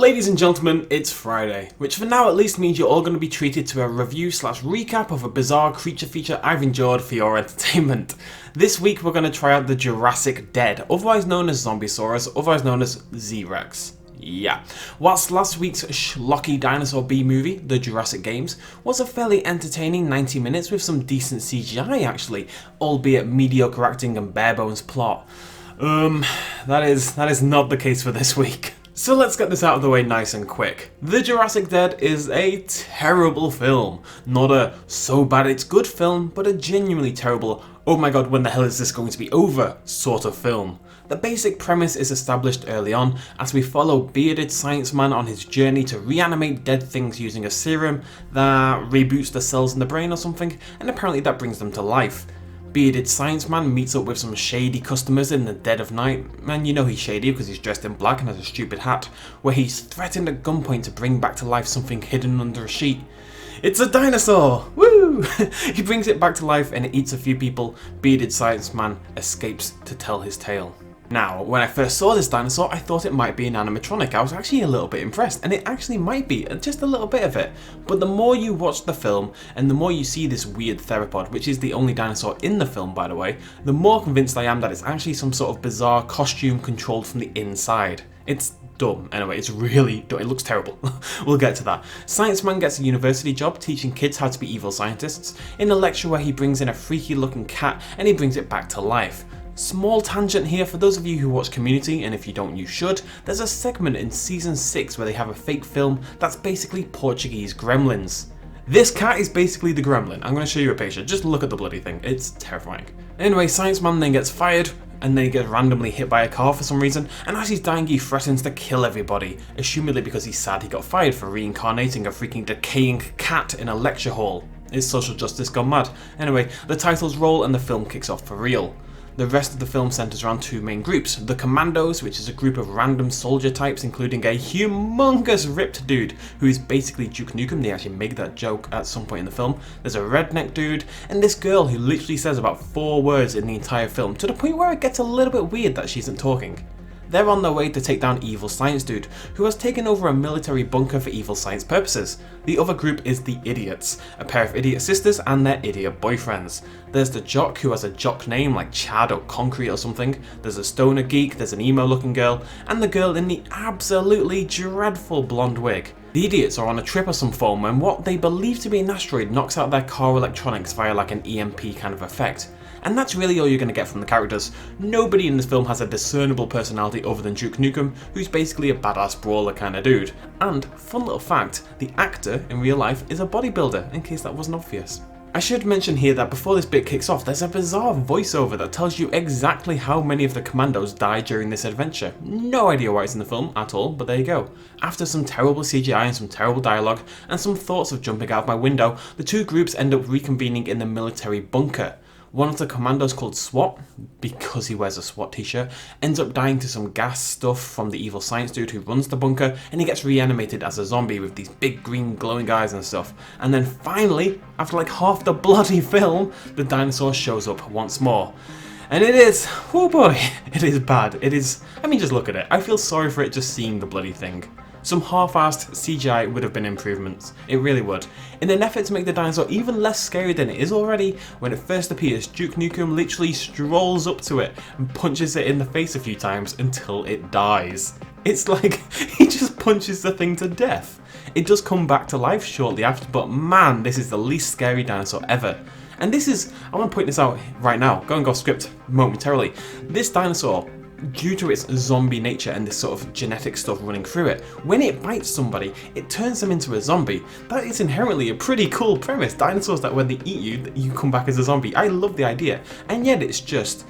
Ladies and gentlemen, it's Friday, which for now at least means you're all going to be treated to a review/recap of a bizarre creature feature I've enjoyed for your entertainment. This week we're going to try out the Jurassic Dead, otherwise known as Zombiesaurus, otherwise known as Z-Rex. Yeah. Whilst last week's schlocky dinosaur B-movie, The Jurassic Games, was a fairly entertaining 90 minutes with some decent CGI actually, albeit mediocre acting and bare bones plot. That is not the case for this week. So let's get this out of the way nice and quick. The Jurassic Dead is a terrible film. Not a so bad it's good film, but a genuinely terrible, oh my god, when the hell is this going to be over sort of film. The basic premise is established early on as we follow bearded science man on his journey to reanimate dead things using a serum that reboots the cells in the brain or something, and apparently that brings them to life. Bearded science man meets up with some shady customers in the dead of night, and you know he's shady because he's dressed in black and has a stupid hat, where he's threatened at gunpoint to bring back to life something hidden under a sheet. It's a dinosaur! Woo! He brings it back to life and it eats a few people. Bearded science man escapes to tell his tale. Now, when I first saw this dinosaur, I thought it might be an animatronic. I was actually a little bit impressed, and it actually might be, just a little bit of it. But the more you watch the film, and the more you see this weird theropod, which is the only dinosaur in the film by the way, the more convinced I am that it's actually some sort of bizarre costume controlled from the inside. It's dumb. Anyway, it's really dumb. It looks terrible. We'll get to that. Science Man gets a university job teaching kids how to be evil scientists, in a lecture where he brings in a freaky looking cat and he brings it back to life. Small tangent here for those of you who watch Community, and if you don't you should, there's a segment in season 6 where they have a fake film that's basically Portuguese gremlins. This cat is basically the gremlin. I'm going to show you a picture, just look at the bloody thing, it's terrifying. Anyway, Science Man then gets fired, and then he gets randomly hit by a car for some reason, and as he's dying he threatens to kill everybody, assumedly because he's sad he got fired for reincarnating a freaking decaying cat in a lecture hall. It's social justice gone mad. Anyway, the titles roll and the film kicks off for real. The rest of the film centres around two main groups. The Commandos, which is a group of random soldier types including a humongous ripped dude who is basically Duke Nukem. They actually make that joke at some point in the film. There's a redneck dude and this girl who literally says about 4 words in the entire film, to the point where it gets a little bit weird that she isn't talking. They're on their way to take down Evil Science Dude, who has taken over a military bunker for evil science purposes. The other group is the Idiots, a pair of idiot sisters and their idiot boyfriends. There's the jock who has a jock name like Chad or Concrete or something, there's a stoner geek, there's an emo looking girl, and the girl in the absolutely dreadful blonde wig. The idiots are on a trip of some form when what they believe to be an asteroid knocks out their car electronics via like an EMP kind of effect. And that's really all you're going to get from the characters. Nobody in this film has a discernible personality other than Duke Nukem, who's basically a badass brawler kind of dude. And, fun little fact, the actor in real life is a bodybuilder, in case that wasn't obvious. I should mention here that before this bit kicks off, there's a bizarre voiceover that tells you exactly how many of the commandos die during this adventure. No idea why it's in the film at all, but there you go. After some terrible CGI and some terrible dialogue, and some thoughts of jumping out of my window, the two groups end up reconvening in the military bunker. One of the commandos, called SWAT, because he wears a SWAT t-shirt, ends up dying to some gas stuff from the evil science dude who runs the bunker, and he gets reanimated as a zombie with these big green glowing eyes and stuff. And then finally, after like half the bloody film, the dinosaur shows up once more. And it is, oh boy, it is bad. It is, I mean just look at it. I feel sorry for it just seeing the bloody thing. Some half-assed CGI would have been improvements, it really would. In an effort to make the dinosaur even less scary than it is already, when it first appears, Duke Nukem literally strolls up to it and punches it in the face a few times until it dies. It's like he just punches the thing to death. It does come back to life shortly after, but man, this is the least scary dinosaur ever. And this is, I want to point this out right now, going off script momentarily. This dinosaur, due to its zombie nature and this sort of genetic stuff running through it, when it bites somebody, it turns them into a zombie. That is inherently a pretty cool premise. Dinosaurs that when they eat you, you come back as a zombie. I love the idea. And yet it's just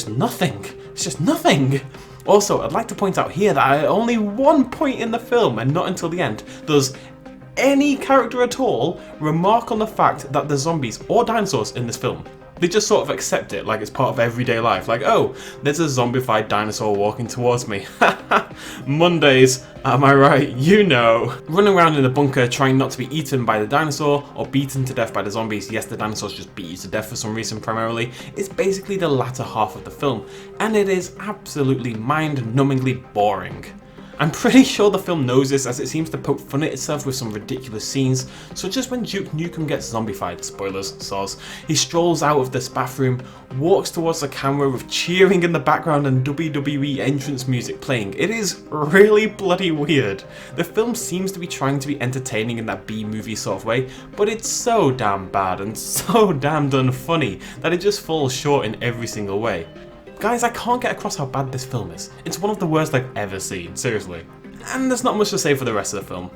nothing. It's just nothing. Also, I'd like to point out here that at only one point in the film, and not until the end, does any character at all remark on the fact that there's zombies or dinosaurs in this film. They just sort of accept it like it's part of everyday life. Like, oh, there's a zombified dinosaur walking towards me. Mondays, am I right? You know. Running around in the bunker trying not to be eaten by the dinosaur or beaten to death by the zombies. Yes, the dinosaurs just beat you to death for some reason primarily. It's basically the latter half of the film. And it is absolutely mind-numbingly boring. I'm pretty sure the film knows this, as it seems to poke fun at itself with some ridiculous scenes, such as when Duke Nukem gets zombified, spoilers, soz. He strolls out of this bathroom, walks towards the camera with cheering in the background and WWE entrance music playing. It is really bloody weird. The film seems to be trying to be entertaining in that B-movie sort of way, but it's so damn bad and so damn unfunny that it just falls short in every single way. Guys, I can't get across how bad this film is. It's one of the worst I've ever seen, seriously. And there's not much to say for the rest of the film.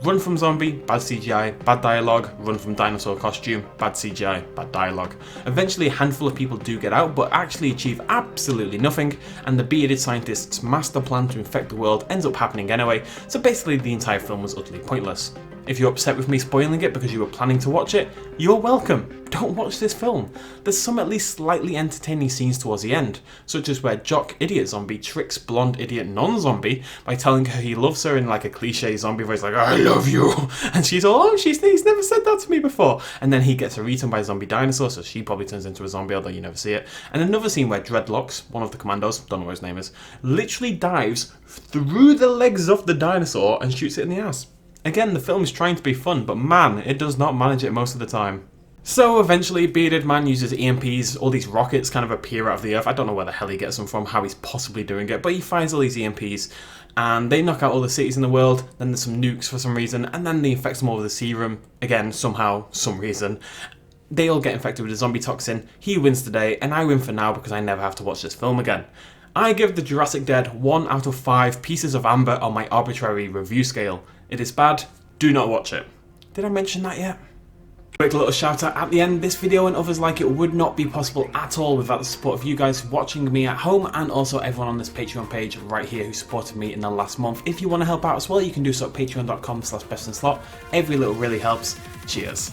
Run from zombie, bad CGI, bad dialogue. Run from dinosaur costume, bad CGI, bad dialogue. Eventually a handful of people do get out, but actually achieve absolutely nothing, and the bearded scientist's master plan to infect the world ends up happening anyway, so basically the entire film was utterly pointless. If you're upset with me spoiling it because you were planning to watch it, you're welcome. Don't watch this film. There's some at least slightly entertaining scenes towards the end, such as where jock idiot zombie tricks blonde idiot non-zombie by telling her he loves her in like a cliche zombie voice like, I love you, and she's all, oh, he's never said that to me before, and then he gets her eaten by a zombie dinosaur, so she probably turns into a zombie, although you never see it. And another scene where Dreadlocks, one of the commandos, don't know what his name is, literally dives through the legs of the dinosaur and shoots it in the ass. Again, the film is trying to be fun, but man, it does not manage it most of the time. So eventually, Bearded Man uses EMPs, all these rockets kind of appear out of the earth. I don't know where the hell he gets them from, how he's possibly doing it, but he fires all these EMPs, and they knock out all the cities in the world, then there's some nukes for some reason, and then they infect them all with the serum, again, somehow, some reason. They all get infected with the zombie toxin, he wins today, and I win for now because I never have to watch this film again. I give the Jurassic Dead 1 out of 5 pieces of amber on my arbitrary review scale. It is bad, do not watch it. Did I mention that yet? Quick little shout out at the end, this video and others like it would not be possible at all without the support of you guys watching me at home, and also everyone on this Patreon page right here who supported me in the last month. If you want to help out as well, you can do so at patreon.com/bestinslot. Every little really helps. Cheers.